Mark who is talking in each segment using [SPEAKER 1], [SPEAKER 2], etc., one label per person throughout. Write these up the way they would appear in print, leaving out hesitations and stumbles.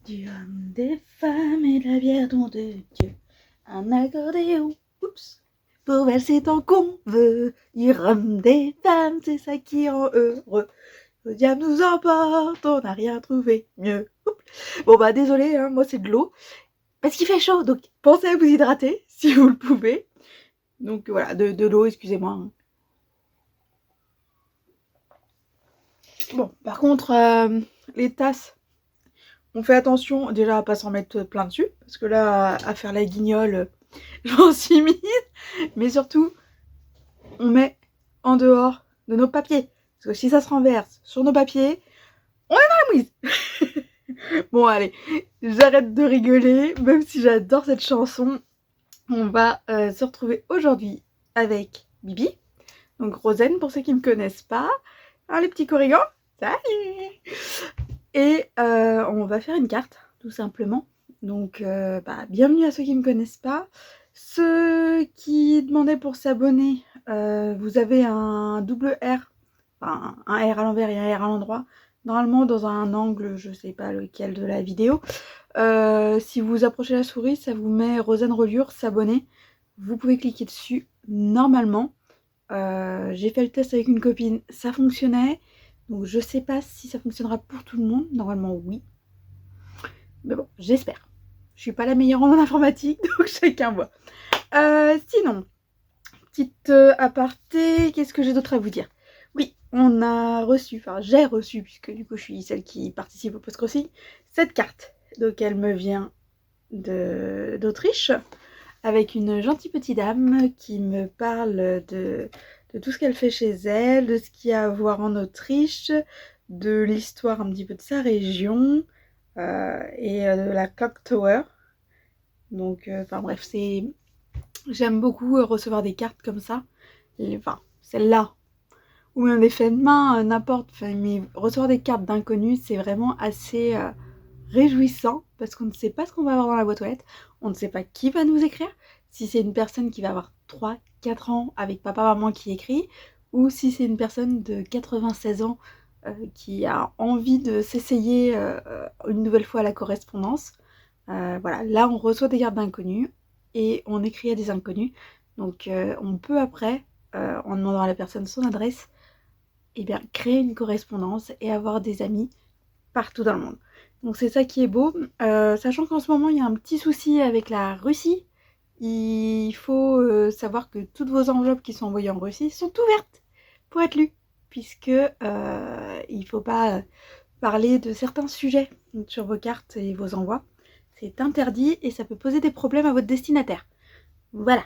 [SPEAKER 1] Du rhum, des femmes et de la bière, don de Dieu. Un accordéon, oups, pour valser tant qu'on veut. Du rhum, des femmes, c'est ça qui rend heureux. Le diable nous emporte, on n'a rien trouvé mieux. Oups. Bon bah désolé, hein, moi c'est de l'eau. Parce qu'il fait chaud, donc pensez à vous hydrater si vous le pouvez. Donc voilà, de l'eau, excusez-moi. Bon, par contre, les tasses, on fait attention déjà à pas s'en mettre plein dessus, parce que là, à faire la guignole, j'en suis mise. Mais surtout, on met en dehors de nos papiers. Parce que si ça se renverse sur nos papiers, on est dans la mouise. Bon, allez, j'arrête de rigoler, même si j'adore cette chanson. On va se retrouver aujourd'hui avec Bibi, donc Rosen pour ceux qui ne me connaissent pas. Hein, les petits corrigans, salut. Et on va faire une carte, tout simplement. Donc, bienvenue à ceux qui ne me connaissent pas. Ceux qui demandaient pour s'abonner, vous avez un double R, enfin un R à l'envers et un R à l'endroit. Normalement dans un angle, je sais pas lequel de la vidéo. Si vous approchez la souris, ça vous met Rosen Reliure, s'abonner. Vous pouvez cliquer dessus normalement. J'ai fait le test avec une copine, ça fonctionnait. Donc je sais pas si ça fonctionnera pour tout le monde. Normalement oui. Mais bon, j'espère. Je suis pas la meilleure en informatique, donc chacun voit. Sinon, petite aparté, qu'est-ce que j'ai d'autre à vous dire? Oui, on a reçu, enfin j'ai reçu, puisque du coup je suis celle qui participe au post-crossing, cette carte. Donc elle me vient d'Autriche, avec une gentille petite dame qui me parle de tout ce qu'elle fait chez elle, de ce qu'il y a à voir en Autriche, de l'histoire un petit peu de sa région, et de la Clock Tower. Donc, enfin bref, j'aime beaucoup recevoir des cartes comme ça. Enfin, celle-là, ou un effet de main, n'importe. Enfin, mais recevoir des cartes d'inconnus, c'est vraiment assez réjouissant, parce qu'on ne sait pas ce qu'on va avoir dans la boîte aux lettres, on ne sait pas qui va nous écrire, si c'est une personne qui va avoir 3-4 ans avec papa-maman qui écrit, ou si c'est une personne de 96 ans qui a envie de s'essayer une nouvelle fois à la correspondance. Voilà, là on reçoit des cartes d'inconnus et on écrit à des inconnus. Donc on peut après, en demandant à la personne son adresse, eh bien, créer une correspondance et avoir des amis partout dans le monde. Donc c'est ça qui est beau, sachant qu'en ce moment il y a un petit souci avec la Russie. Il faut savoir que toutes vos enveloppes qui sont envoyées en Russie sont ouvertes pour être lues, puisque il ne faut pas parler de certains sujets sur vos cartes et vos envois. C'est interdit et ça peut poser des problèmes à votre destinataire. Voilà.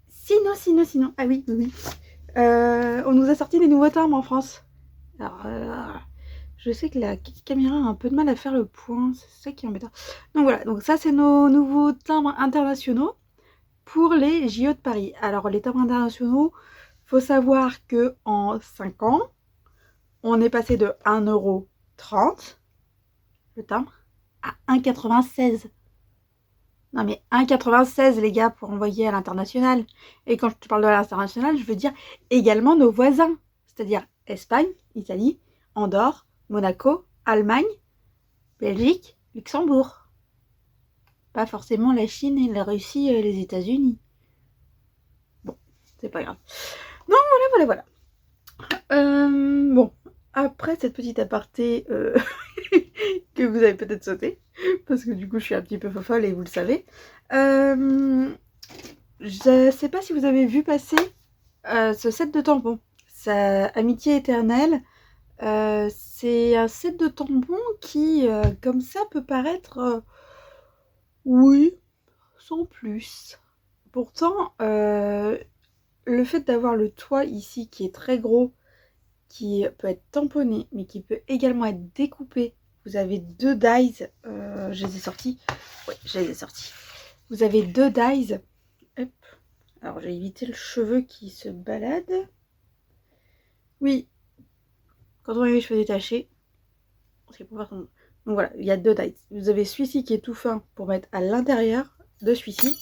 [SPEAKER 1] Sinon, ah oui, on nous a sorti des nouveaux timbres en France. Alors, je sais que la caméra a un peu de mal à faire le point, c'est ça qui est embêtant. Donc voilà, donc ça c'est nos nouveaux timbres internationaux pour les JO de Paris. Alors les timbres internationaux, faut savoir que en 5 ans, on est passé de 1,30 € le timbre à 1,96 €. Non mais 1,96 € les gars pour envoyer à l'international. Et quand je te parle de l'international, je veux dire également nos voisins, c'est-à-dire Espagne, Italie, Andorre, Monaco, Allemagne, Belgique, Luxembourg. Pas forcément la Chine et la Russie et les États-Unis. Bon, c'est pas grave. Non, voilà. Bon, après cette petite aparté que vous avez peut-être sauté, parce que du coup je suis un petit peu fofolle et vous le savez. Je sais pas si vous avez vu passer ce set de tampons. Ça, Amitié éternelle. C'est un set de tampons qui, comme ça, peut paraître, oui, sans plus. Pourtant, le fait d'avoir le toit ici qui est très gros, qui peut être tamponné, mais qui peut également être découpé. Vous avez 2 dies, je les ai sortis. Oui, je les ai sortis. Vous avez 2 dies. Hop. Alors, j'ai évité le cheveu qui se balade. Oui, quand on a les cheveux détachés, c'est pour faire comme... Donc voilà, il y a 2 dies. Vous avez celui-ci qui est tout fin pour mettre à l'intérieur de celui-ci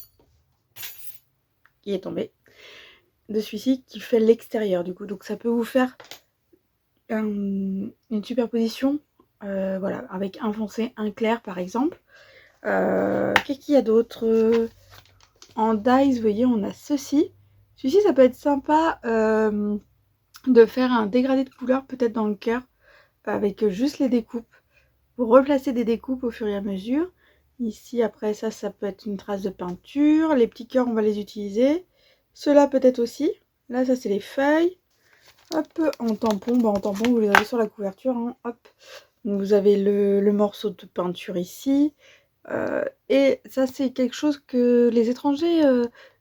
[SPEAKER 1] qui est tombé, de celui-ci qui fait l'extérieur du coup. Donc ça peut vous faire une superposition Voilà, avec un foncé, un clair par exemple. Qu'est-ce qu'il y a d'autre en dies, vous voyez, on a ceci. Celui-ci, ça peut être sympa de faire un dégradé de couleur peut-être dans le cœur avec juste les découpes. Vous replacez des découpes au fur et à mesure. Ici, après ça, ça peut être une trace de peinture. Les petits cœurs, on va les utiliser. Ceux-là, peut-être aussi. Là, ça, c'est les feuilles. Hop, en tampon. En tampon, vous les avez sur la couverture. Hein. Hop. Donc, vous avez le morceau de peinture ici. Et ça, c'est quelque chose que les étrangers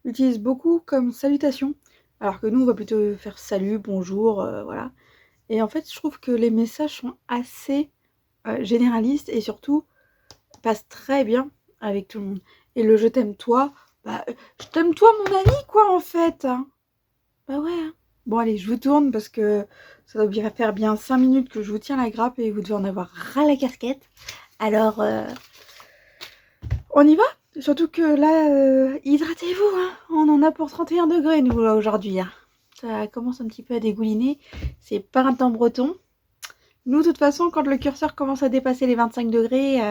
[SPEAKER 1] utilisent beaucoup comme salutation. Alors que nous, on va plutôt faire salut, bonjour, voilà. Et en fait, je trouve que les messages sont assez généralistes et surtout passent très bien avec tout le monde. Et le je t'aime toi, bah, je t'aime toi mon ami quoi en fait. Hein. Bah ouais. Hein. Bon allez, je vous tourne parce que ça doit bien faire bien 5 minutes que je vous tiens la grappe et vous devez en avoir ras la casquette. Alors, on y va? Surtout que là, hydratez-vous, hein. On en a pour 31 degrés nous là aujourd'hui. Hein. Ça commence un petit peu à dégouliner. C'est pas un temps breton. Nous, de toute façon, quand le curseur commence à dépasser les 25 degrés,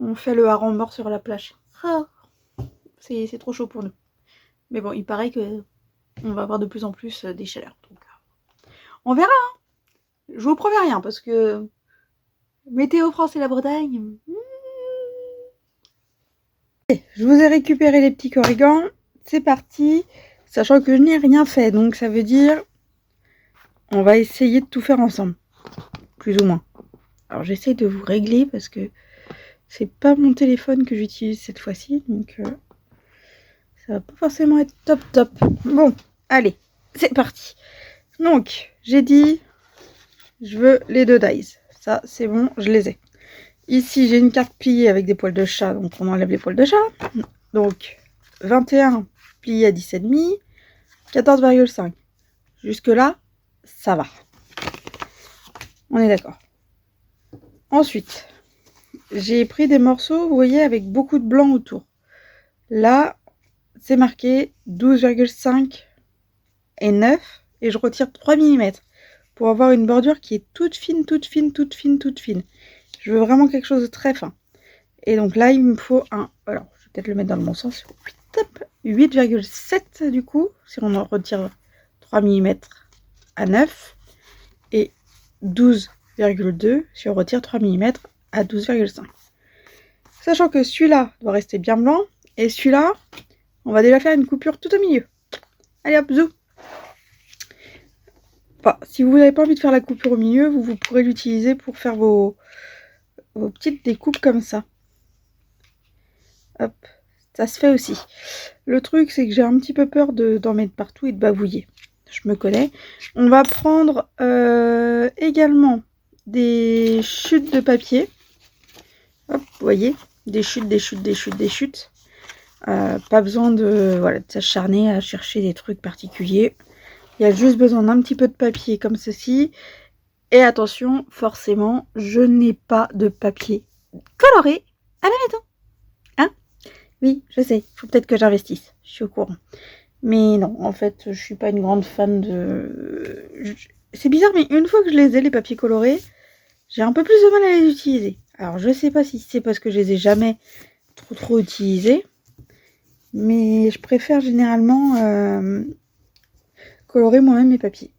[SPEAKER 1] on fait le hareng mort sur la plage. Oh, c'est trop chaud pour nous. Mais bon, il paraît que on va avoir de plus en plus des chaleurs. Donc, on verra. Hein. Je vous promets rien parce que Météo France et la Bretagne. Je vous ai récupéré les petits corrigans. C'est parti. Sachant que je n'ai rien fait. Donc, ça veut dire on va essayer de tout faire ensemble. Plus ou moins. Alors, j'essaie de vous régler parce que c'est pas mon téléphone que j'utilise cette fois-ci. Donc, ça va pas forcément être top. Bon, allez, c'est parti. Donc, j'ai dit, je veux les 2 dies. Ça, c'est bon, je les ai. Ici, j'ai une carte pliée avec des poils de chat, donc on enlève les poils de chat. Donc, 21 plié à 10,5, 14,5. Jusque-là, ça va. On est d'accord. Ensuite, j'ai pris des morceaux, vous voyez, avec beaucoup de blanc autour. Là, c'est marqué 12,5 et 9 et je retire 3 mm pour avoir une bordure qui est toute fine. Je veux vraiment quelque chose de très fin. Et donc là, il me faut un... Alors, je vais peut-être le mettre dans le bon sens. 8,7 du coup, si on en retire 3 mm à 9 et 12,2 si on retire 3 mm à 12,5. Sachant que celui-là doit rester bien blanc et celui-là, on va déjà faire une coupure tout au milieu. Allez hop, zou. Enfin, si vous n'avez pas envie de faire la coupure au milieu, vous pourrez l'utiliser pour faire vos petites découpes comme ça. Hop, ça se fait aussi. Le truc, c'est que j'ai un petit peu peur d'en mettre partout et de bavouiller. Je me connais. On va prendre également des chutes de papier. Hop, vous voyez, des chutes. Pas besoin de s'acharner à chercher des trucs particuliers. Il y a juste besoin d'un petit peu de papier comme ceci. Et attention, forcément, je n'ai pas de papier coloré à la maison. Hein? Oui, je sais, il faut peut-être que j'investisse. Je suis au courant. Mais non, en fait, je suis pas une grande fan de... C'est bizarre, mais une fois que je les ai, les papiers colorés, j'ai un peu plus de mal à les utiliser. Alors, je sais pas si c'est parce que je les ai jamais trop utilisés. Mais je préfère généralement colorer moi-même mes papiers.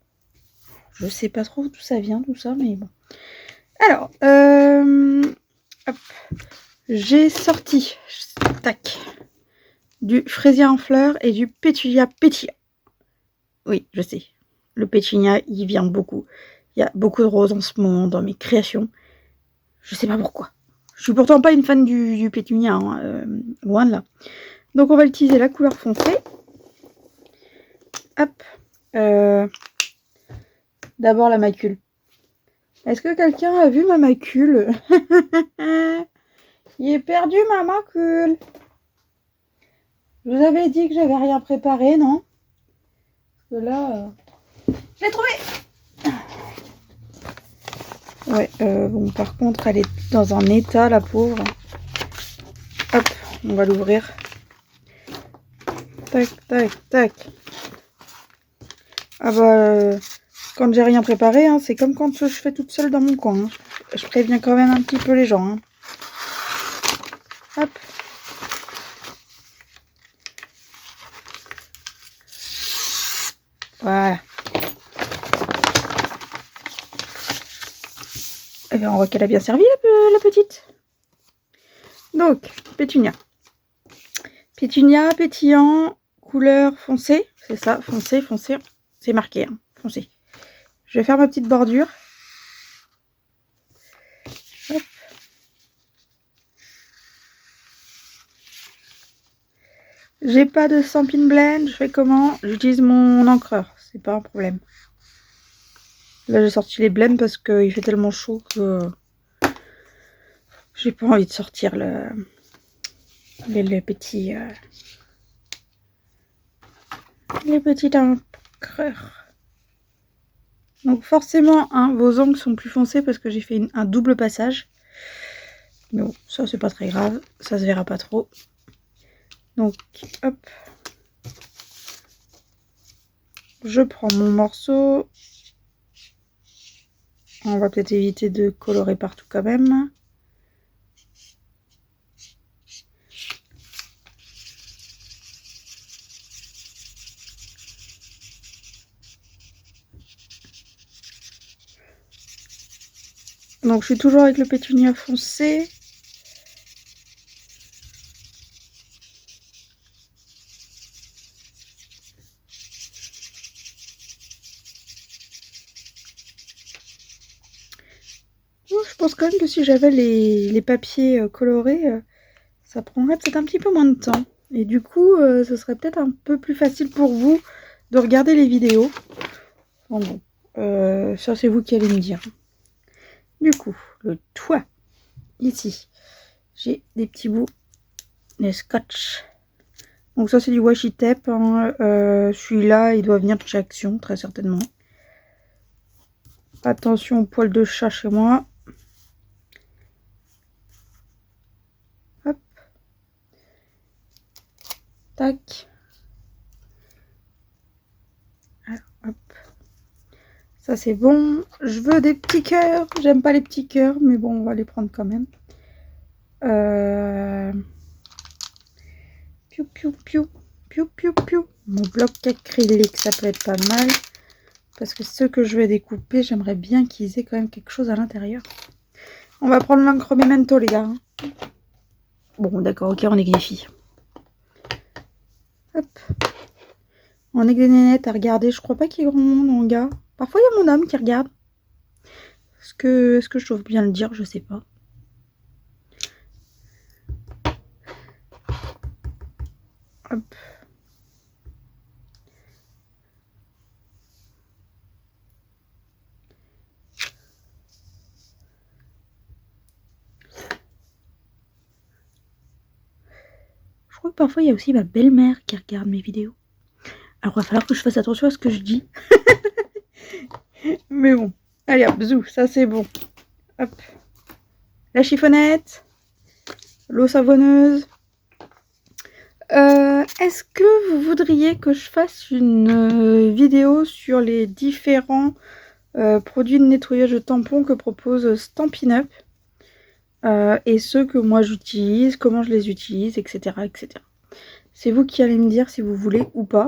[SPEAKER 1] Je sais pas trop d'où ça vient, tout ça, mais bon. Alors, hop. J'ai sorti, tac, du fraisier en fleurs et du pétunia pétillant. Oui, je sais, le pétunia, il vient beaucoup. Il y a beaucoup de roses en ce moment dans mes créations. Je sais pas pourquoi. Je suis pourtant pas une fan du pétunia, hein, loin de là. Donc on va utiliser la couleur foncée. Hop. D'abord la macule. Est-ce que quelqu'un a vu ma macule? Il est perdu ma macule. Je vous avais dit que j'avais rien préparé, non? Parce que là... Je l'ai trouvé. Ouais, bon, par contre, elle est dans un état, la pauvre. Hop, on va l'ouvrir. Tac. Ah bah, quand j'ai rien préparé, hein, c'est comme quand je fais toute seule dans mon coin. Hein. je préviens quand même un petit peu les gens. Hein. Hop. Voilà. Et bien, on voit qu'elle a bien servi la petite. Donc, pétunia. Pétunia pétillant, couleur foncée. C'est ça, foncé, foncé. C'est marqué, hein, foncé. Je vais faire ma petite bordure. Hop. J'ai pas de Stampin' Blend. Je fais comment? J'utilise mon encreur. C'est pas un problème. Là, j'ai sorti les blends parce qu'il fait tellement chaud que j'ai pas envie de sortir le petit... les petits encreurs. Donc forcément, hein, vos ongles sont plus foncés parce que j'ai fait un double passage. Mais bon, ça c'est pas très grave, ça se verra pas trop. Donc, hop. Je prends mon morceau. On va peut-être éviter de colorer partout quand même. Donc je suis toujours avec le pétunia foncé. Je pense quand même que si j'avais les papiers colorés, ça prendrait peut-être un petit peu moins de temps. Et du coup, ce serait peut-être un peu plus facile pour vous de regarder les vidéos. Enfin bon, ça c'est vous qui allez me dire. Du coup, le toit, ici, j'ai des petits bouts de scotch. Donc ça c'est du washi tape. Hein. Celui-là, il doit venir de chez Action, très certainement. Attention aux poils de chat chez moi. Hop. Tac. Alors, hop. Ça c'est bon. Je veux des petits cœurs. J'aime pas les petits cœurs, mais bon, on va les prendre quand même. Piou, piou, piou. Piou, piou, piou. Mon bloc acrylique, ça peut être pas mal. Parce que ceux que je vais découper, j'aimerais bien qu'ils aient quand même quelque chose à l'intérieur. On va prendre l'encre Memento, les gars. Bon, d'accord, ok, on est que des filles. Hop. On est que des nénettes à regarder. Je crois pas qu'il y ait grand monde en gars. Parfois, il y a mon homme qui regarde. Est-ce que je dois bien le dire? Je sais pas. Hop. Je crois que parfois, il y a aussi ma belle-mère qui regarde mes vidéos. Alors, il va falloir que je fasse attention à ce que je dis. Mais bon. Allez, hop, zou, ça c'est bon. Hop. La chiffonnette. L'eau savonneuse. Est-ce que vous voudriez que je fasse une vidéo sur les différents produits de nettoyage de tampons que propose Stampin' Up et ceux que moi j'utilise, comment je les utilise, etc. etc. C'est vous qui allez me dire si vous voulez ou pas.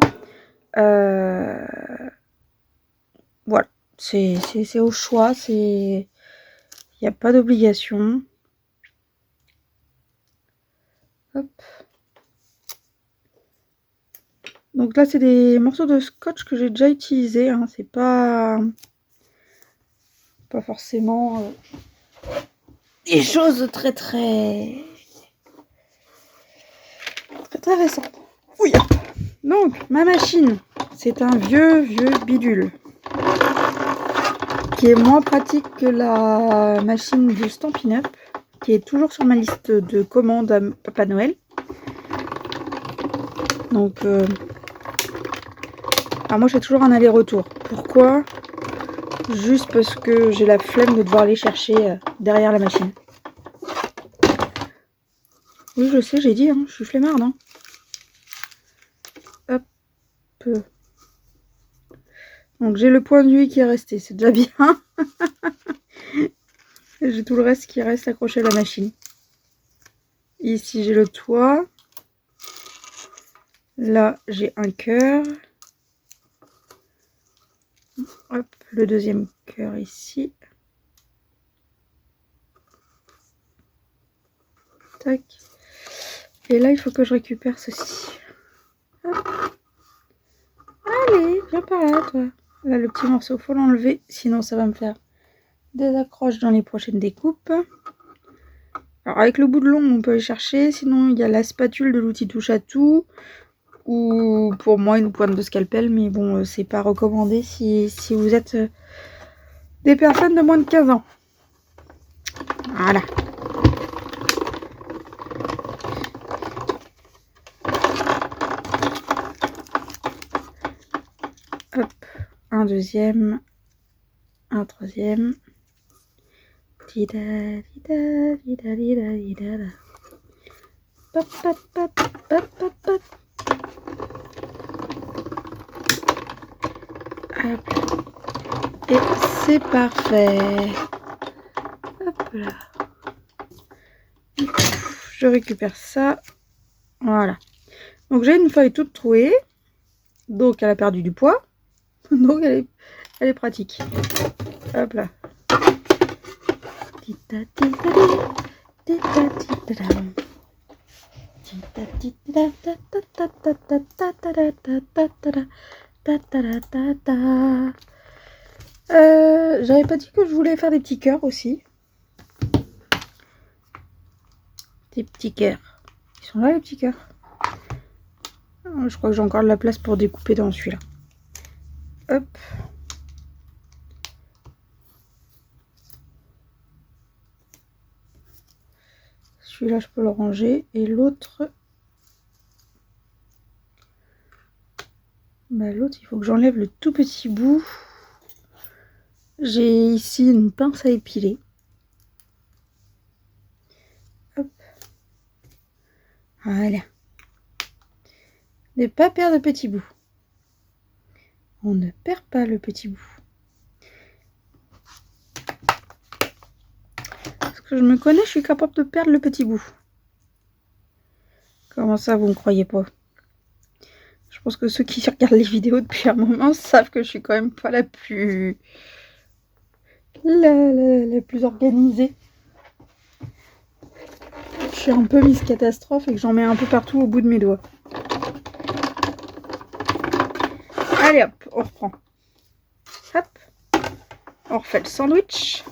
[SPEAKER 1] Voilà, c'est au choix, il n'y a pas d'obligation. Hop. Donc là, c'est des morceaux de scotch que j'ai déjà utilisés. Hein. C'est pas forcément des choses très récentes. Oui. Donc, ma machine, c'est un vieux bidule qui est moins pratique que la machine de Stampin' Up, qui est toujours sur ma liste de commandes à Papa Noël. Donc, alors moi, je fais toujours un aller-retour. Pourquoi? Juste parce que j'ai la flemme de devoir les chercher derrière la machine. Oui, je sais, j'ai dit, hein, je suis flemmarde. Hein. Hop. Donc j'ai le point de vue qui est resté, c'est déjà bien. Et j'ai tout le reste qui reste accroché à la machine. Ici j'ai le toit. Là j'ai un cœur. Hop, le deuxième cœur ici. Tac. Et là il faut que je récupère ceci. Hop. Allez, viens par là toi. Là le petit morceau, faut l'enlever, sinon ça va me faire des accroches dans les prochaines découpes. Alors avec le bout de l'ongle on peut aller chercher, sinon il y a la spatule de l'outil touche à tout. Ou pour moi une pointe de scalpel, mais bon c'est pas recommandé si vous êtes des personnes de moins de 15 ans. Voilà. Hop, un deuxième, un troisième. Dida, dida, dida, dida, dida. Pop, pop, pop, pop, pop, pop. Hop. Et c'est parfait. Hop là. Je récupère ça. Voilà. Donc j'ai une feuille toute trouée. Donc elle a perdu du poids. Donc elle est pratique. Hop là. J'avais pas dit que je voulais faire des petits cœurs aussi. Des petits cœurs. Ils sont là les petits cœurs. Je crois que j'ai encore de la place pour découper dans celui-là. Hop. Celui-là, je peux le ranger. Et l'autre... Bah, l'autre, il faut que j'enlève le tout petit bout. J'ai ici une pince à épiler. Hop. Voilà. Ne pas perdre le petit bout. On ne perd pas le petit bout. Parce que je me connais, je suis capable de perdre le petit bout. Comment ça, vous ne croyez pas? Je pense que ceux qui regardent les vidéos depuis un moment savent que je suis quand même pas la plus... la plus organisée. Je suis un peu Miss Catastrophe et que j'en mets un peu partout au bout de mes doigts. Allez hop, on reprend. Hop. On refait le sandwich.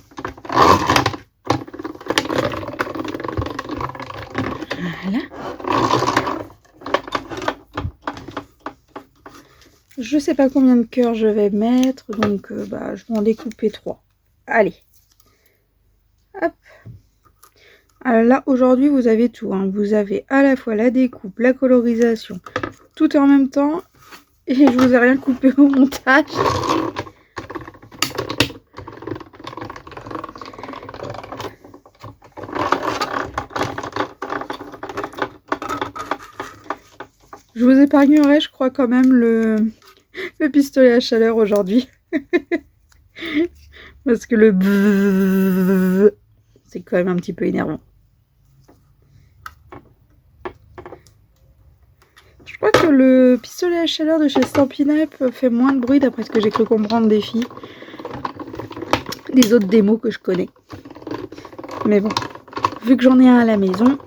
[SPEAKER 1] Voilà. Je sais pas combien de cœurs je vais mettre, donc je vais en découper 3. Allez. Hop. Alors là, aujourd'hui, vous avez tout. Hein. Vous avez à la fois la découpe, la colorisation, tout en même temps. Et je vous ai rien coupé au montage. Je vous épargnerai, je crois, quand même le pistolet à chaleur aujourd'hui. Parce que le bzzz, c'est quand même un petit peu énervant. Je crois que le pistolet à chaleur de chez Stampin' Up fait moins de bruit d'après ce que j'ai cru comprendre des filles. Des autres démos que je connais. Mais bon, vu que j'en ai un à la maison,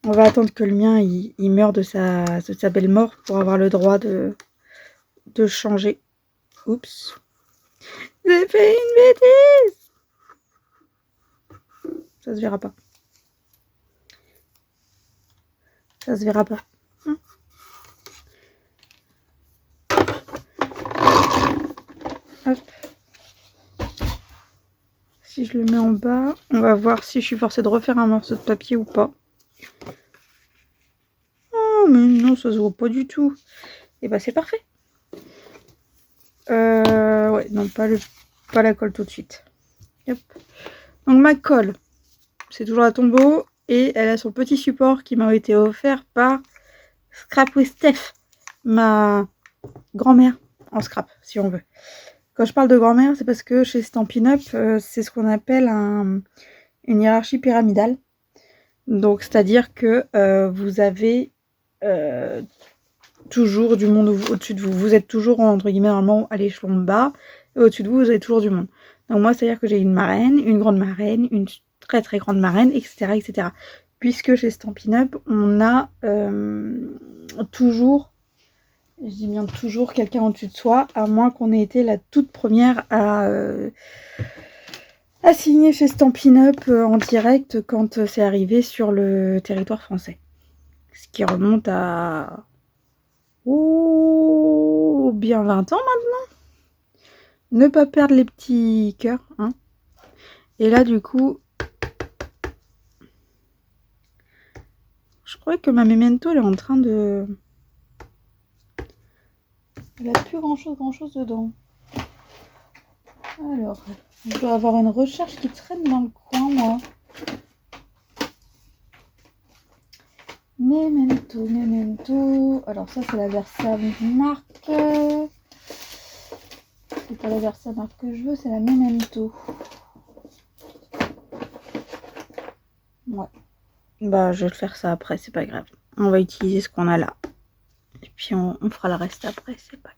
[SPEAKER 1] on va attendre que le mien il meure de sa belle mort pour avoir le droit de changer. Oups. J'ai fait une bêtise. Ça se verra pas. Ça se verra pas. Hop. Si je le mets en bas, on va voir si je suis forcée de refaire un morceau de papier ou pas. Oh mais non, ça se voit pas du tout. Et bah c'est parfait. Ouais, non, pas la colle tout de suite. Hop. Donc ma colle, c'est toujours la Tombow et elle a son petit support qui m'a été offert par Scrap with Steph, ma grand-mère en scrap si on veut. Quand je parle de grand-mère, c'est parce que chez Stampin' Up, c'est ce qu'on appelle une hiérarchie pyramidale. Donc, c'est-à-dire que vous avez toujours du monde au-dessus de vous. Vous êtes toujours, entre guillemets, normalement à l'échelon bas. Et au-dessus de vous, vous avez toujours du monde. Donc, moi, c'est-à-dire que j'ai une marraine, une grande marraine, une très très grande marraine, etc. etc. Puisque chez Stampin' Up, on a toujours, je dis bien toujours, quelqu'un au-dessus de soi, à moins qu'on ait été la toute première à signer chez Stampin' Up en direct quand c'est arrivé sur le territoire français. Ce qui remonte à bien 20 ans maintenant. Ne pas perdre les petits cœurs. Hein. Et là, du coup, je crois que ma Memento, elle est en train de... Elle a plus grand-chose dedans. Alors, je dois avoir une recherche qui traîne dans le coin, moi. Memento. Alors ça, c'est la version marque. C'est pas la version marque que je veux, c'est la Memento. Ouais. Bah, je vais faire ça après, c'est pas grave. On va utiliser ce qu'on a là. Et puis on fera le reste après, c'est pas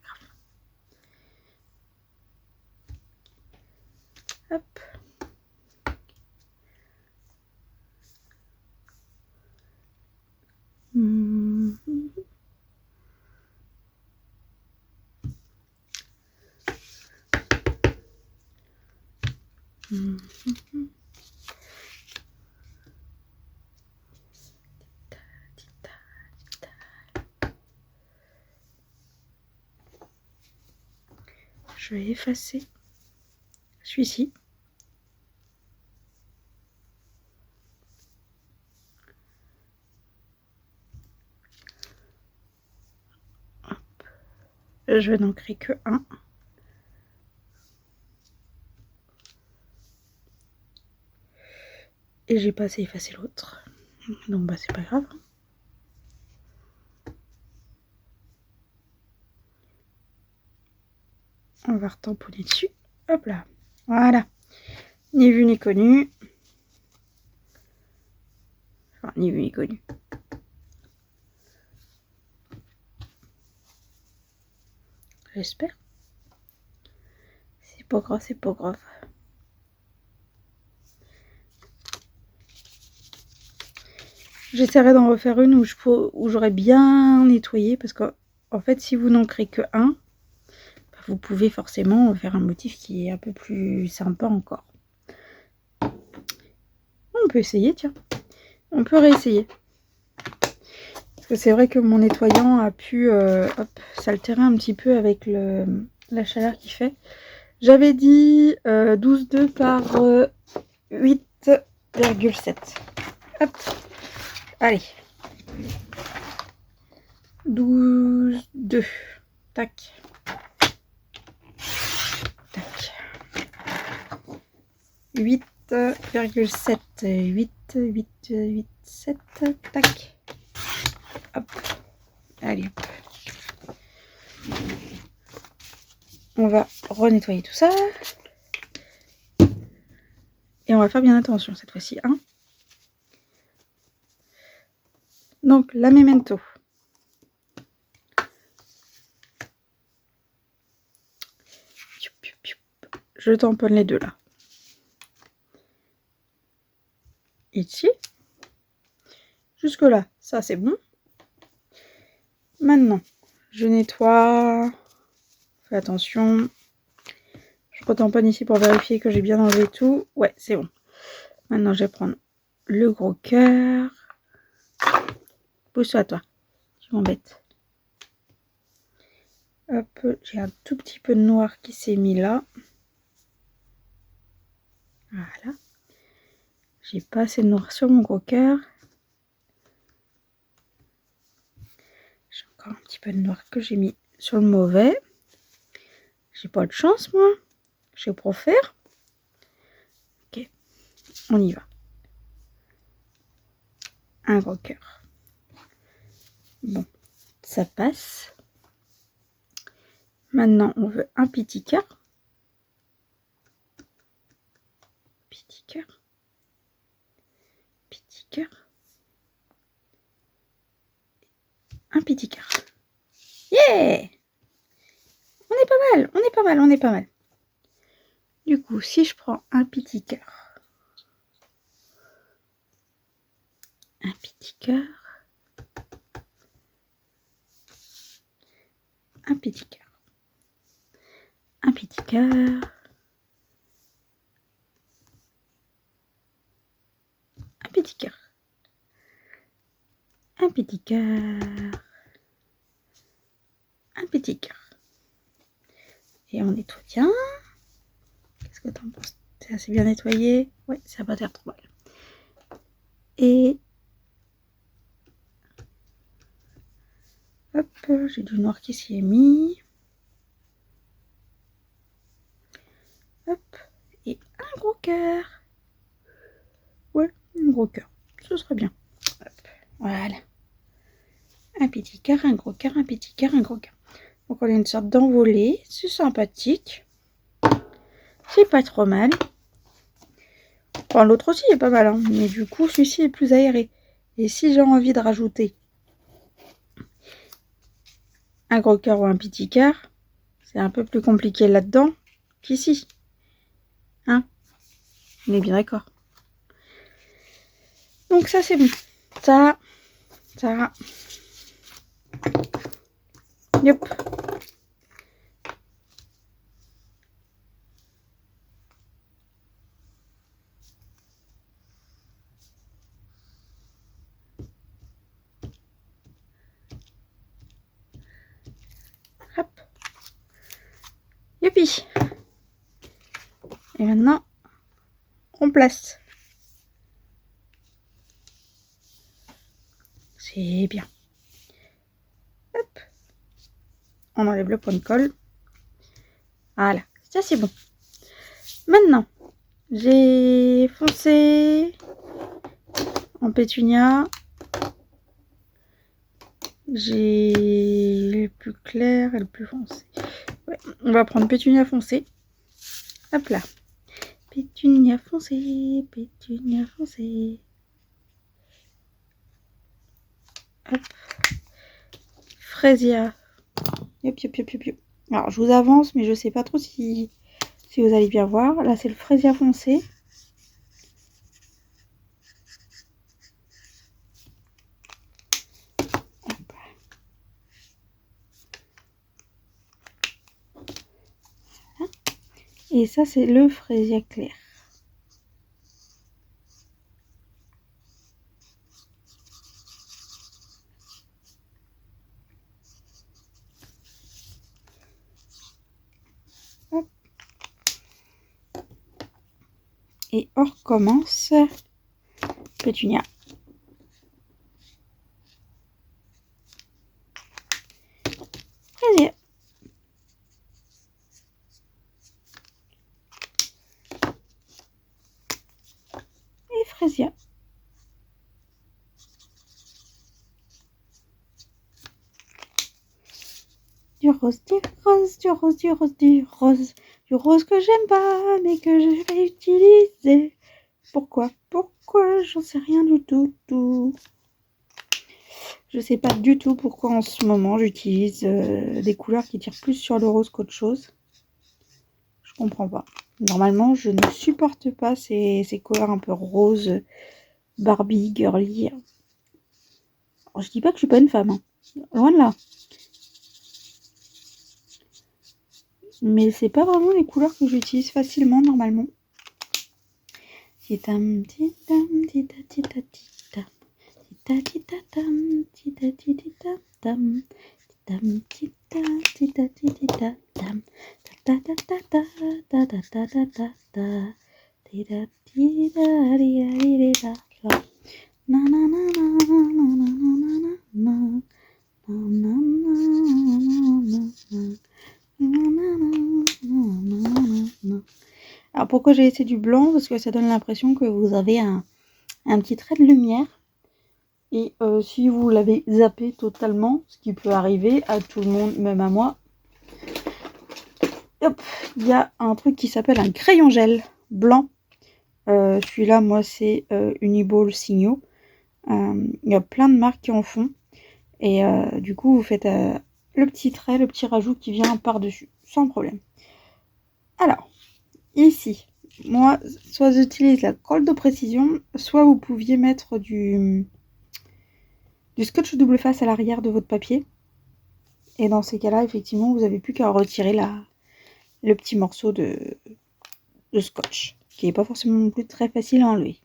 [SPEAKER 1] grave. Hop. Je vais effacer celui-ci. Je vais n'en créer que un. Et j'ai pas assez effacé l'autre. Donc bah c'est pas grave. On va retamponner dessus. Hop là. Voilà. Ni vu ni connu. Enfin, ni vu ni connu. J'espère. C'est pas grave, c'est pas grave. J'essaierai d'en refaire une où j'aurais bien nettoyé. Parce que, en fait, si vous n'en créez que un, vous pouvez forcément faire un motif qui est un peu plus sympa encore. On peut essayer, tiens. On peut réessayer. Parce que c'est vrai que mon nettoyant a pu s'altérer un petit peu avec la chaleur qu'il fait. J'avais dit 12,2 par 8,7. Hop. Allez. 12,2. Tac. Tac. 8,7. 8,7. Tac. Hop. Allez. On va renettoyer tout ça. Et on va faire bien attention cette fois-ci. Hein. Donc, la Memento. Je tamponne les deux là. Ici. Jusque là, ça c'est bon. Maintenant, je nettoie. Fais attention. Je retamponne ici pour vérifier que j'ai bien enlevé tout. Ouais, c'est bon. Maintenant, je vais prendre le gros cœur. Pousse-toi, toi. Tu m'embêtes. Hop, j'ai un tout petit peu de noir qui s'est mis là. Voilà. J'ai pas assez de noir sur mon gros cœur. J'ai encore un petit peu de noir que j'ai mis sur le mauvais. J'ai pas de chance, moi. Je sais pas faire. Ok, on y va. Un gros cœur. Bon, ça passe. Maintenant, on veut un petit cœur. cœur. Petit cœur. Un petit cœur. Yeah! On est pas mal, on est pas mal, on est pas mal. Du coup, si je prends un petit cœur, un petit cœur, un petit cœur, un petit cœur, un petit cœur, un petit cœur, un petit cœur. Et on nettoie bien. Qu'est-ce que t'en penses? C'est assez bien nettoyé? Ouais, ça va pas faire trop mal. Et hop, j'ai du noir qui s'y est mis. Hop, et un gros cœur. Ouais, un gros cœur. Ce serait bien. Hop, voilà. Un petit cœur, un gros cœur, un petit cœur, un gros cœur. Donc on a une sorte d'envolée. C'est sympathique. C'est pas trop mal. Enfin, l'autre aussi est pas mal, hein, mais du coup, celui-ci est plus aéré. Et si j'ai envie de rajouter un gros cœur ou un petit cœur, c'est un peu plus compliqué là-dedans qu'ici. Hein? On est bien d'accord. Donc ça, c'est bon. Ça. Yep. Hop. Youpi. Et maintenant, on place. C'est bien. Hop. On enlève le point de colle. Voilà. Ça, c'est bon. Maintenant, j'ai foncé en pétunia. J'ai le plus clair et le plus foncé. Ouais, on va prendre pétunia foncé. Hop là. Pétunia foncé, pétunia foncé. Hop. Fraisia. Yop, yop, yop, yop, yop. Alors, je vous avance, mais je sais pas trop si vous allez bien voir. Là, c'est le fraisia foncé. Hop. Voilà. Et ça, c'est le fraisia clair. Hop. Et on recommence. Pétunia. Fraisia. Et fraisia. Du rose, du rose, du rose, du rose, du rose. Du rose que j'aime pas, mais que je vais utiliser. Pourquoi? Pourquoi? J'en sais rien du tout. Je sais pas du tout pourquoi en ce moment j'utilise des couleurs qui tirent plus sur le rose qu'autre chose. Je comprends pas. Normalement, je ne supporte pas ces couleurs un peu rose, Barbie, girly. Alors, je dis pas que je suis pas une femme, hein. Loin de là. Mais c'est pas vraiment les couleurs que j'utilise facilement normalement. Titam, titam, tita, tita, tita. Tita, tita, tam, tita, tita, tam. Tam, tita, tita, tita, tam. Ta ta ta ta ta ta ta ta ta ta. Tita, tita, ria, ria, ria, ria. Na na na na na na na na na. Na na na na. Alors pourquoi j'ai laissé du blanc? Parce que ça donne l'impression que vous avez un petit trait de lumière. Et si vous l'avez zappé totalement, ce qui peut arriver à tout le monde, même à moi, hop, il y a un truc qui s'appelle un crayon gel blanc Celui-là, moi, c'est Uniball Signo. Il y a plein de marques qui en font. Et du coup, vous faites le petit trait, le petit rajout qui vient par-dessus, sans problème. Alors, ici, moi, soit j'utilise la colle de précision, soit vous pouviez mettre du scotch double face à l'arrière de votre papier. Et dans ces cas-là, effectivement, vous n'avez plus qu'à retirer le petit morceau de scotch, qui n'est pas forcément non plus très facile à enlever.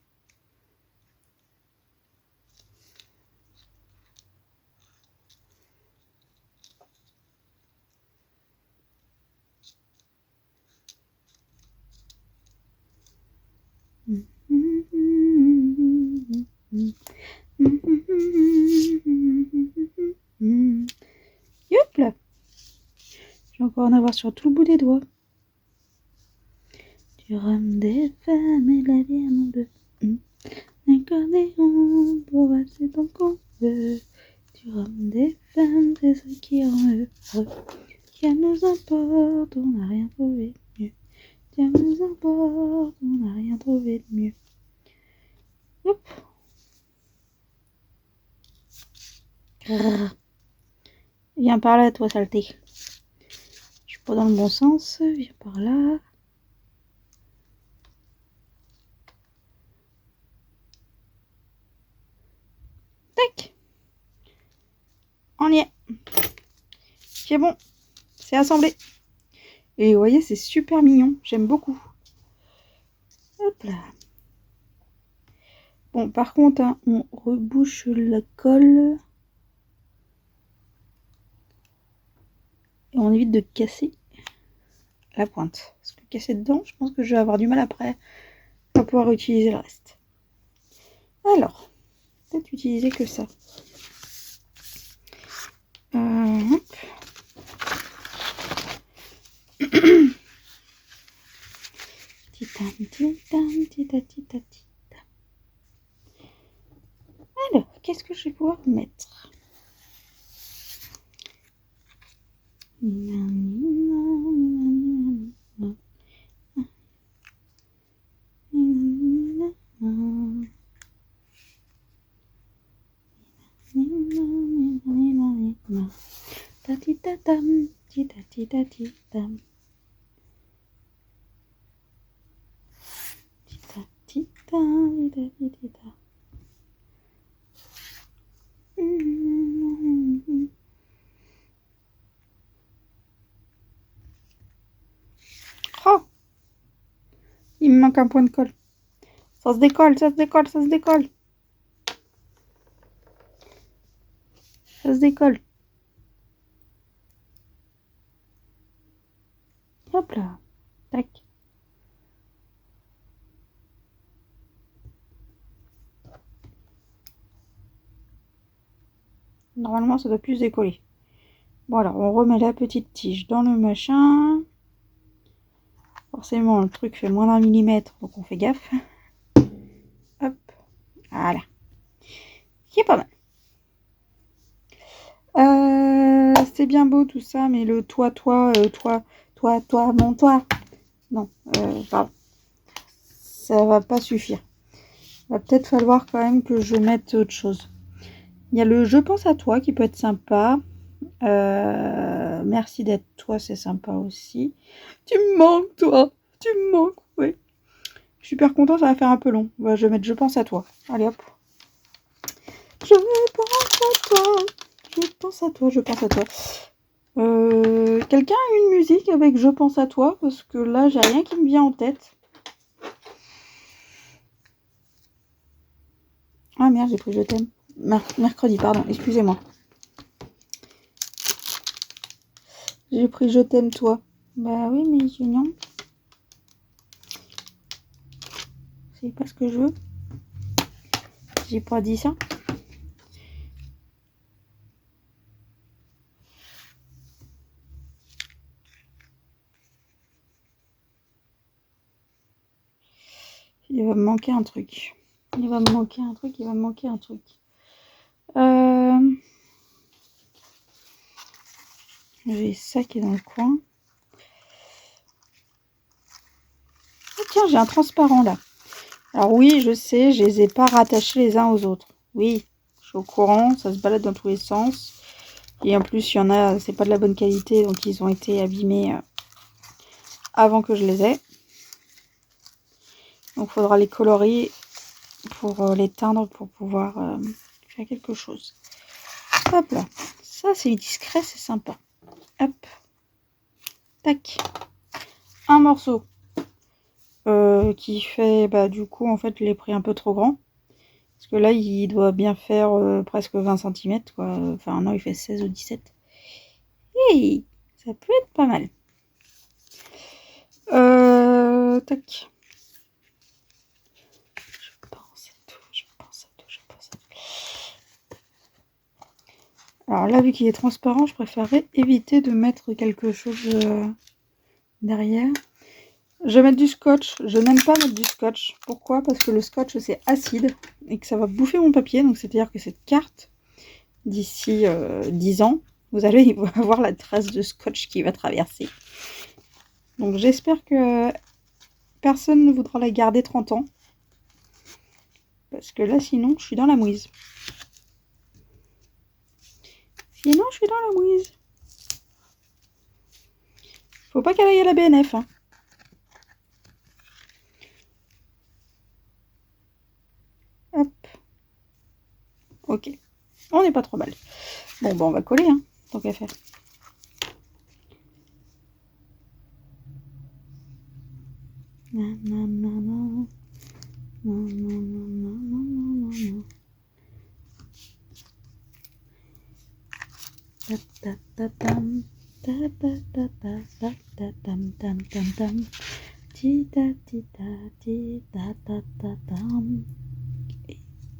[SPEAKER 1] Hop là. Je vais encore en avoir sur tout le bout des doigts. Du rhum, des femmes et de la vie à mon bleu. Un accordéon pour passer ton qu'on veut. Du rhum, des femmes, c'est ce qui rend heureux. Qu'elle nous importe, on n'a rien trouvé de mieux. Qu'elle nous importe, on n'a rien trouvé de mieux. Hop. Grrr. Viens par là, toi, saleté. Je suis pas dans le bon sens. Viens par là. Tac. On y est. C'est bon. C'est assemblé. Et vous voyez, c'est super mignon. J'aime beaucoup. Hop là. Bon, par contre, hein, on rebouche la colle. Et on évite de casser la pointe. Parce que casser dedans, je pense que je vais avoir du mal après à pouvoir utiliser le reste. Alors, peut-être utiliser que ça. Hop. Alors, qu'est-ce que je vais pouvoir mettre? Oh, il me manque un point de colle. Ça se décolle, ça se décolle, ça se décolle. Ça se décolle. Hop là. Tac. Normalement, ça doit plus se décoller. Bon, alors, on remet la petite tige dans le machin. Forcément, le truc fait moins d'1 millimètre, donc on fait gaffe. Hop. Voilà. Qui est pas mal. C'est bien beau tout ça, mais le toi, mon toit. Non, pardon. Ça va pas suffire. Il va peut-être falloir quand même que je mette autre chose. Il y a le je pense à toi qui peut être sympa. Merci d'être toi, c'est sympa aussi. Tu me manques, toi. Tu me manques, oui. Je suis super content, ça va faire un peu long. Bah, je vais mettre je pense à toi. Allez hop. Je pense à toi. Je pense à toi, je pense à toi. Quelqu'un a une musique avec je pense à toi? Parce que là, j'ai rien qui me vient en tête. Ah merde, j'ai pris je t'aime. Mercredi, pardon, excusez-moi. J'ai pris je t'aime toi. Bah oui, mais non. C'est pas ce que je veux. J'ai pas dit ça. Il va me manquer un truc. Il va me manquer un truc, il va me manquer un truc. J'ai ça qui est dans le coin. Oh, tiens, j'ai un transparent là. Alors oui, je sais, je les ai pas rattachés les uns aux autres. Oui, je suis au courant, ça se balade dans tous les sens. Et en plus, il y en a, c'est pas de la bonne qualité, donc ils ont été abîmés avant que je les ai. Donc il faudra les colorer pour les teindre pour pouvoir faire quelque chose. Hop là, ça c'est discret, c'est sympa. Hop, tac, un morceau qui fait, bah du coup en fait je l'ai pris un peu trop grand. Parce que là il doit bien faire presque 20 cm quoi. Enfin non, il fait 16 ou 17. Hey, ça peut être pas mal. Tac. Je pense à tout. Alors là, vu qu'il est transparent, je préférerais éviter de mettre quelque chose derrière. Je vais mettre du scotch. Je n'aime pas mettre du scotch. Pourquoi? Parce que le scotch, c'est acide et que ça va bouffer mon papier. Donc, c'est-à-dire que cette carte, d'ici 10 ans, vous allez avoir la trace de scotch qui va traverser. Donc, j'espère que personne ne voudra la garder 30 ans. Parce que là, sinon, je suis dans la mouise. Faut pas qu'elle aille à la BNF. Hein. Hop. Ok. On n'est pas trop mal. Bon, bah on va coller, hein, tant qu'à faire.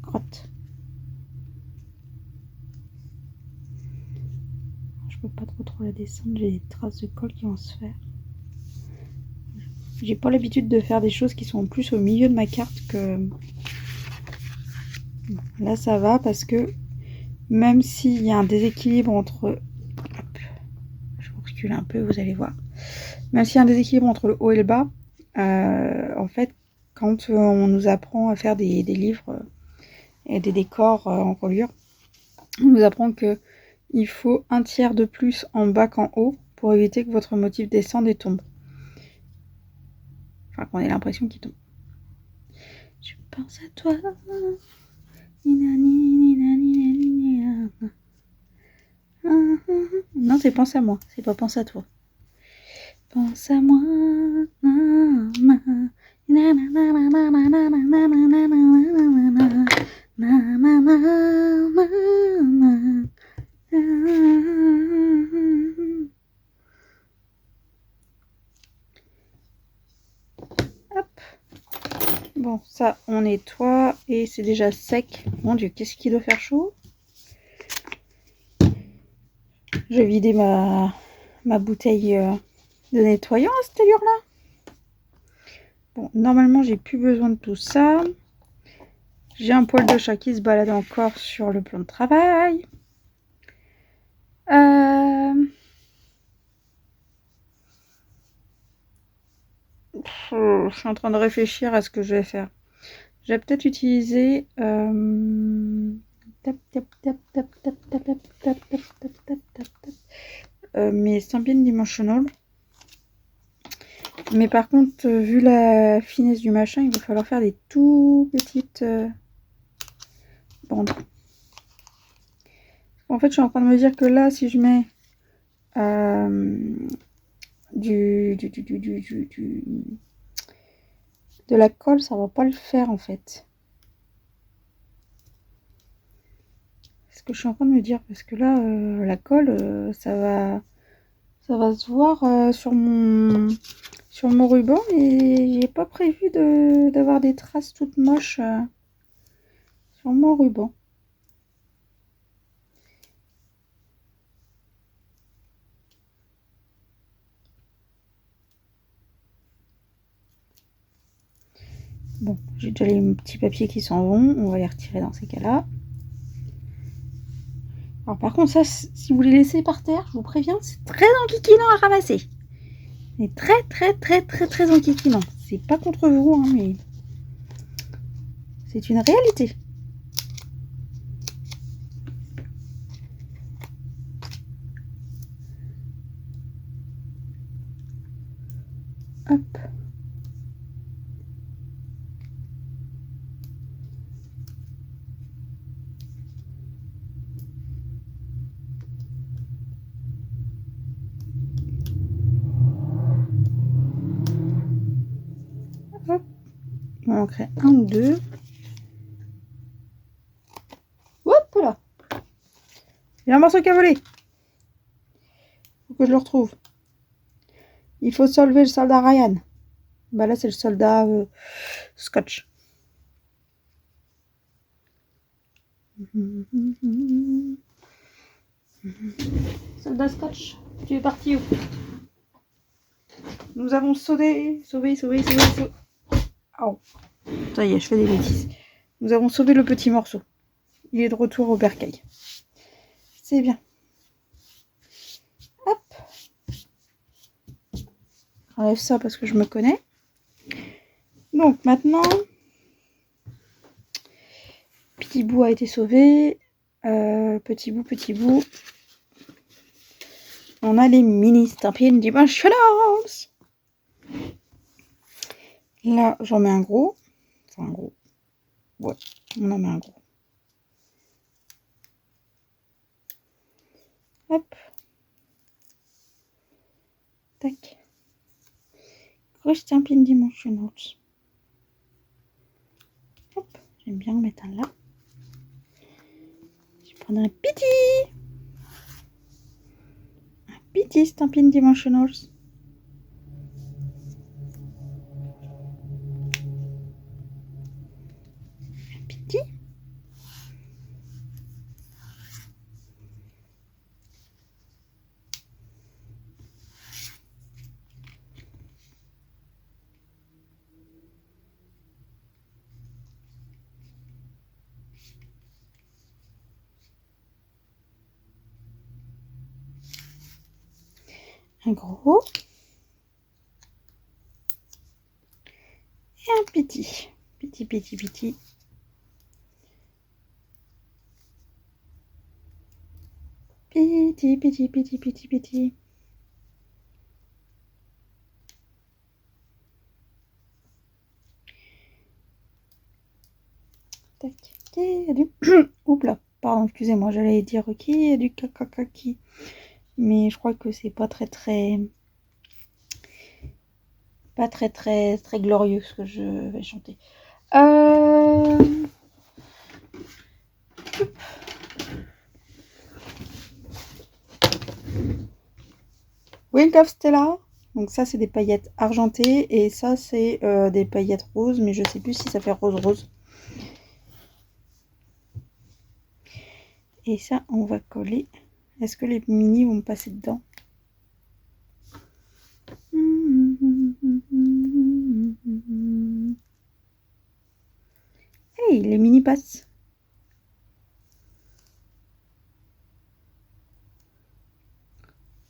[SPEAKER 1] Crotte. Je peux pas trop la descendre, j'ai des traces de colle qui vont se faire. J'ai pas l'habitude de faire des choses qui sont plus au milieu de ma carte que... Là ça va parce que même s'il y a un déséquilibre entre... Hop, je vous recule un peu, vous allez voir. Même s'il y a un déséquilibre entre le haut et le bas, en fait, quand on nous apprend à faire des livres et des décors en reliure, on nous apprend que il faut un tiers de plus en bas qu'en haut pour éviter que votre motif descende et tombe. Enfin, qu'on ait l'impression qu'il tombe. Je pense à toi. Non, c'est pense à moi, c'est pas pense à toi. Pense à moi. Hop. Bon, ça, on nettoie et c'est déjà sec. Mon Dieu, qu'est-ce qu'il doit faire chaud. Je vais vider ma bouteille de nettoyant à cette allure-là. Bon, normalement, j'ai plus besoin de tout ça. J'ai un poil de chat qui se balade encore sur le plan de travail. Je suis en train de réfléchir à ce que je vais faire. Je vais peut-être utiliser mes Stampin' Dimensional. Mais par contre, vu la finesse du machin, il va falloir faire des tout petites bandes. En fait, je suis en train de me dire que là, si je mets de la colle, ça va pas le faire en fait. C'est ce que je suis en train de me dire, parce que là, la colle, ça va se voir sur mon ruban, et j'ai pas prévu d'avoir des traces toutes moches sur mon ruban. Bon, j'ai déjà les petits papiers qui s'en vont, on va les retirer dans ces cas-là. Alors par contre, ça, si vous les laissez par terre, je vous préviens, c'est très enquiquinant à ramasser. C'est très enquiquinant. C'est pas contre vous, hein, mais... C'est une réalité. Hop. Hop. Il manquerait un ou deux. Hop là. Il y a un morceau qui a volé. Faut que je le retrouve. Il faut sauver le soldat Ryan. Bah là c'est le soldat Scotch. Soldat Scotch, tu es parti où? Nous avons sauvé. Oh. Ça y est, je fais des bêtises. Nous avons sauvé le petit morceau. Il est de retour au bercail. C'est bien. Hop. J'enlève ça parce que je me connais. Donc maintenant, petit bout a été sauvé. Petit bout. On a les mini Stampin' Dimensionals. Là, j'en mets un gros. Enfin, un gros. Ouais, on en met un gros. Hop. Tac. Gros Stampin' Dimensionals. Hop. J'aime bien en mettre un là. Je vais prendre un petit Stampin' Dimensionals. Un gros. Et un petit. Petit. Petit. Tac. Oups là. Pardon, excusez-moi, j'allais dire qui a du kakakaki. Mais je crois que c'est pas très glorieux ce que je vais chanter. Wink of Stella. Donc ça c'est des paillettes argentées et ça c'est des paillettes roses, mais je sais plus si ça fait rose. Et ça on va coller. Est-ce que les mini vont me passer dedans? Hey, les mini passent.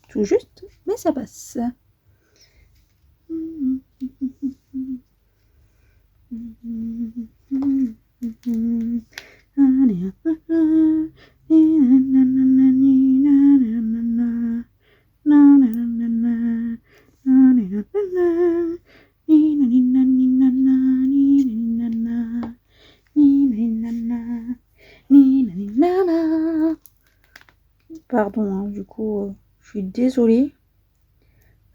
[SPEAKER 1] Tout juste, mais ça passe. Pardon, hein, du coup, je suis désolée.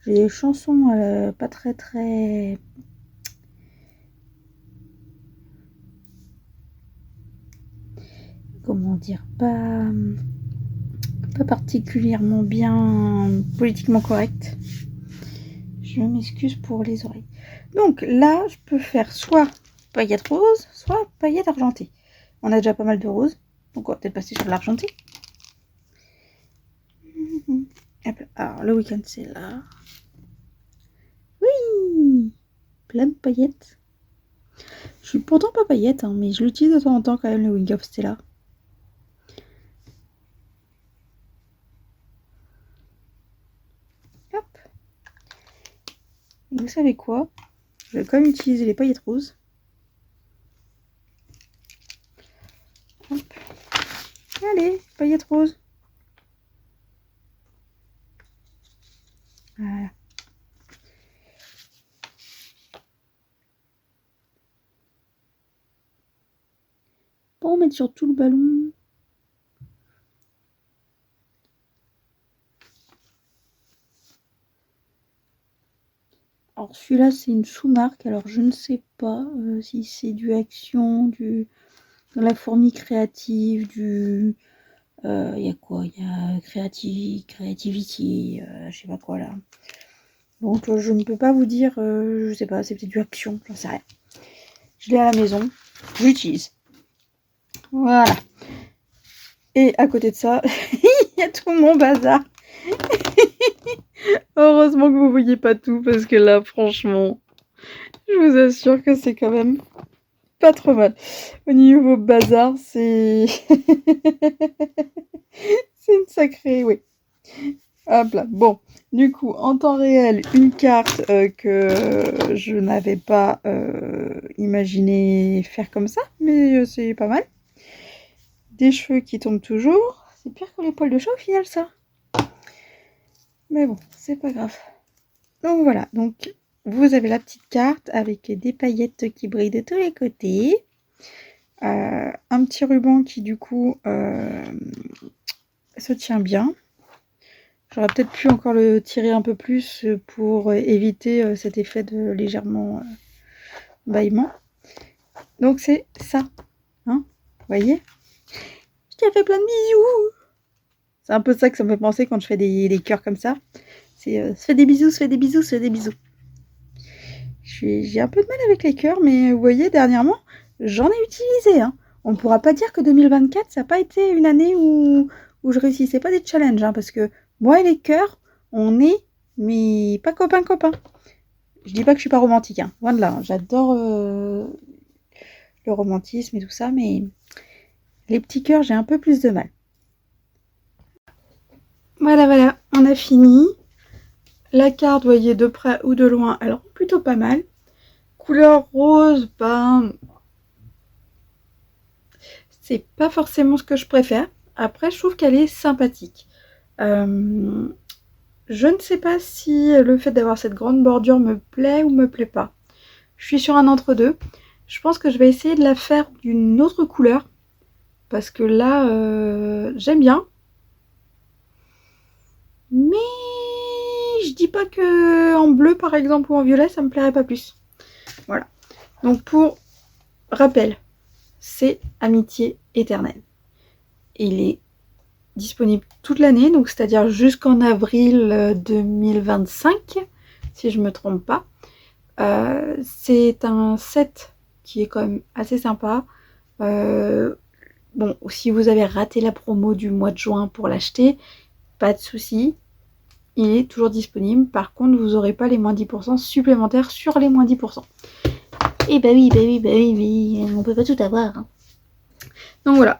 [SPEAKER 1] J'ai des chansons pas très... Comment dire, pas particulièrement bien politiquement correcte. Je m'excuse pour les oreilles. Donc là, je peux faire soit paillettes roses, soit paillettes argentées. On a déjà pas mal de roses, donc on va peut-être passer sur l'argenté. Alors le week-end c'est là. Oui, plein de paillettes. Je suis pourtant pas paillette, hein, mais je l'utilise de temps en temps quand même, le Wing of Stella. Hop. Et vous savez quoi? Je vais quand même utiliser les paillettes roses. Allez, paillettes roses. Voilà. Pour mettre sur tout le ballon. Alors celui-là c'est une sous-marque, alors je ne sais pas si c'est du Action, de la fourmi créative, il y a quoi? Il y a Creativity, je sais pas quoi là. Donc je ne peux pas vous dire, je sais pas, c'est peut-être du Action, j'en sais rien. Je l'ai à la maison, j'utilise. Voilà. Et à côté de ça, il y a tout mon bazar. Heureusement que vous voyez pas tout, parce que là, franchement, je vous assure que c'est quand même pas trop mal. Au niveau bazar, c'est... c'est une sacrée... Oui. Hop là. Bon, du coup, en temps réel, une carte que je n'avais pas imaginé faire comme ça, mais c'est pas mal. Des cheveux qui tombent toujours. C'est pire que les poils de chat au final, ça. Mais bon, c'est pas grave. Donc voilà, donc vous avez la petite carte avec des paillettes qui brillent de tous les côtés. Un petit ruban qui du coup se tient bien. J'aurais peut-être pu encore le tirer un peu plus pour éviter cet effet de légèrement bâillement. Donc c'est ça, hein, vous voyez? Je t'ai fait plein de bisous. C'est un peu ça que ça me fait penser quand je fais des cœurs comme ça. C'est se fait des bisous, se fait des bisous, se fait des bisous. J'ai un peu de mal avec les cœurs, mais vous voyez, dernièrement, j'en ai utilisé. Hein. On ne pourra pas dire que 2024, ça n'a pas été une année où je réussissais pas des challenges, hein, parce que moi et les cœurs, on est, mais pas copains. Je dis pas que je suis pas romantique, hein. Loin de là. Hein. J'adore le romantisme et tout ça, mais les petits cœurs, j'ai un peu plus de mal. Voilà, on a fini. La carte, vous voyez, de près ou de loin, elle rend plutôt pas mal. Couleur rose, ben... c'est pas forcément ce que je préfère. Après, je trouve qu'elle est sympathique. Je ne sais pas si le fait d'avoir cette grande bordure me plaît ou me plaît pas. Je suis sur un entre-deux. Je pense que je vais essayer de la faire d'une autre couleur. Parce que là, j'aime bien. Mais je dis pas que en bleu, par exemple, ou en violet, ça me plairait pas plus. Voilà. Donc pour rappel, c'est Amitié éternelle. Il est disponible toute l'année, donc c'est-à-dire jusqu'en avril 2025, si je me trompe pas. C'est un set qui est quand même assez sympa. Bon, si vous avez raté la promo du mois de juin pour l'acheter, pas de souci, il est toujours disponible. Par contre, vous n'aurez pas les moins 10% supplémentaires sur les moins 10%. Et bah oui, on peut pas tout avoir. Hein. Donc voilà,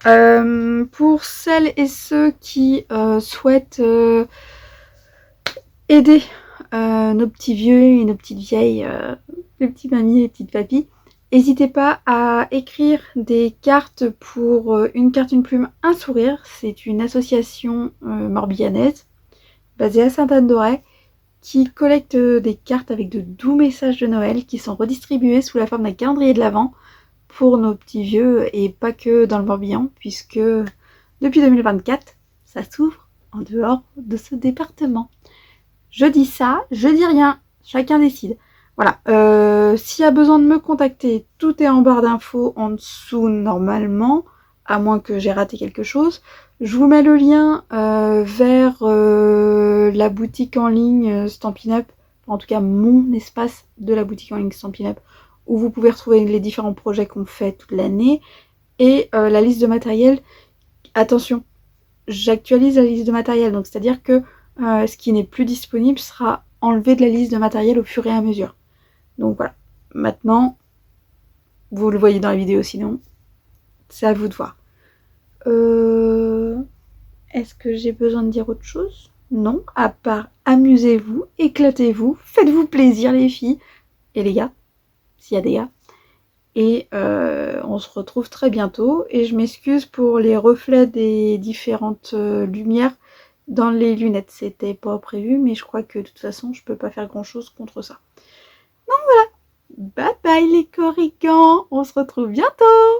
[SPEAKER 1] pour celles et ceux qui souhaitent aider nos petits vieux et nos petites vieilles, les petits mamies et les petites papis, n'hésitez pas à écrire des cartes pour Une carte, une plume, un sourire. C'est une association morbihanaise basée à Sainte-Anne-d'Auray qui collecte des cartes avec de doux messages de Noël qui sont redistribués sous la forme d'un calendrier de l'Avent pour nos petits vieux et pas que dans le Morbihan, puisque depuis 2024, ça s'ouvre en dehors de ce département. Je dis ça, je dis rien, chacun décide. Voilà, s'il y a besoin de me contacter, tout est en barre d'infos en dessous normalement, à moins que j'ai raté quelque chose. Je vous mets le lien vers la boutique en ligne Stampin' Up, en tout cas mon espace de la boutique en ligne Stampin' Up, où vous pouvez retrouver les différents projets qu'on fait toute l'année et la liste de matériel. Attention, j'actualise la liste de matériel, donc c'est-à-dire que ce qui n'est plus disponible sera enlevé de la liste de matériel au fur et à mesure. Donc voilà, maintenant, vous le voyez dans la vidéo sinon, c'est à vous de voir. Est-ce que j'ai besoin de dire autre chose? Non, à part amusez-vous, éclatez-vous, faites-vous plaisir les filles et les gars, s'il y a des gars. Et on se retrouve très bientôt. Et je m'excuse pour les reflets des différentes lumières dans les lunettes. C'était pas prévu, mais je crois que de toute façon, je peux pas faire grand chose contre ça. Donc voilà. Bye bye les corrigans. On se retrouve bientôt.